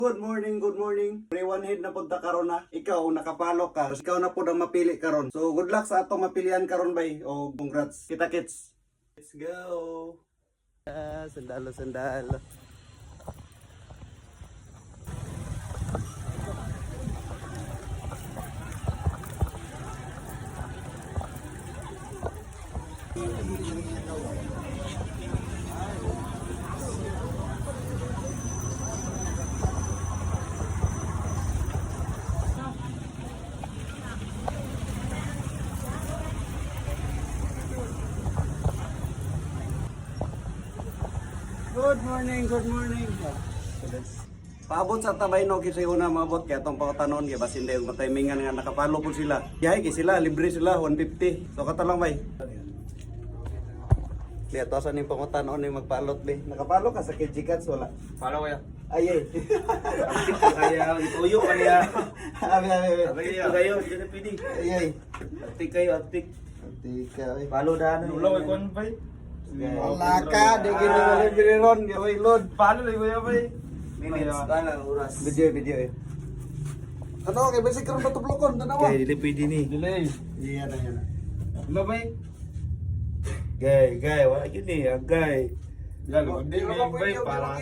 Good morning, good morning. One head na punta karon na. Ikaw nakapalo ka. Ikaw na pud ang mapili karon. So good luck sa atong mapilian karon bay. O congrats. Kita-kits. Let's go. Sandalo. Good morning. Paabot sa tabay no kasi una maabot kaya itong pakatanon kaya basin dahil matimingan nga nakapalo po sila. Yahay kaya sila, libre sila, 150. So kata lang bay. Lihat to saan yung pakatanon yung magpalot bay. Nakapalo ka sa KG wala? Palo kaya? Ay. Aktif ko kaya, ituyo kaya. Abi. Aktif ko kayo, hindi na pwede. Ay. Aktif kayo, aktif. Tika ay. Palo daan. Ulaw ay kon bay. Wala ka, di gini mo libre ron, gawin load. Palo lang kuya bay. Minutes, oras. Video eh. Ano, kaya basic karon batublokon, tanawa. Gay, dili pwede ni. Dili. Iya na. Ulaw bay. Gay, wala yun eh, gay. Hindi mo bay para.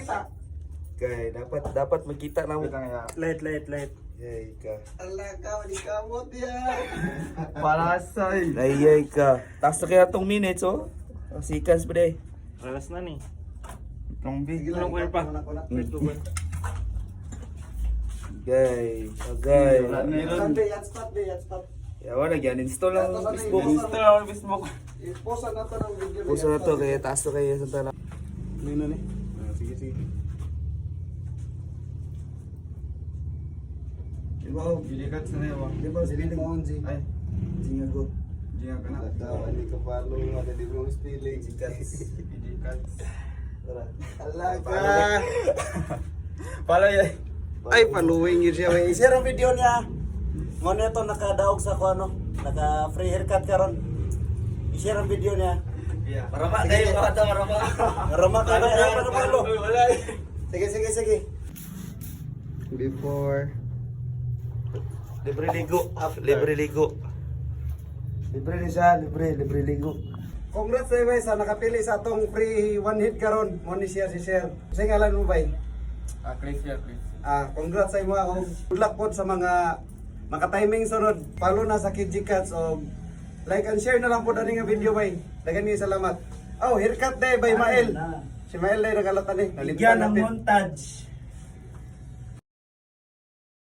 Gay, dapat magkita na mo. Late. Gay ka. Ala ka, di kamot ya. Palasay. Ayay ka. Taas na kaya itong minutes oh. Ang sikas pa day. Alas na ni. Itong big. Ano ko pa? Gay. Yacht spot. Yawa na yan. Install lang ang Facebook. Install lang ang Facebook. I-post na to ng video. Puso na to kaya taas to kaya sa tala. Nino ni. Sige. Diba? Bilikat sa na yawa. Diba sila ng onzi. Ay. Singa go. Diyan ka na. Tawa ni kapalo, ada di mo spelling. Bilikat. Tara. Ala ka. Pala yan. Ay, paluwing yun siya. I-share ang video niya. Ngunit ito nakadaog sa ano, naka free haircut karon. I-share ang video niya. Marama kayo, bata marama. Marama ka na para palo. Wala. Sige. Before. Libre ligo. Libre ni siya, libre ligo. Congrats tayo bay sa nakapili sa atong free one hit karon. Mo ni share si share. Sa ngalan mo bay. Chris. Congrats sa imo og good luck po sa mga maka-timing sunod. Follow na sa KG Cats og like and share na lang po dani nga video bay. Dagan ni salamat. Oh, haircut day by Mael. Si Mael day nagalatan ni. Ligyan ng montage.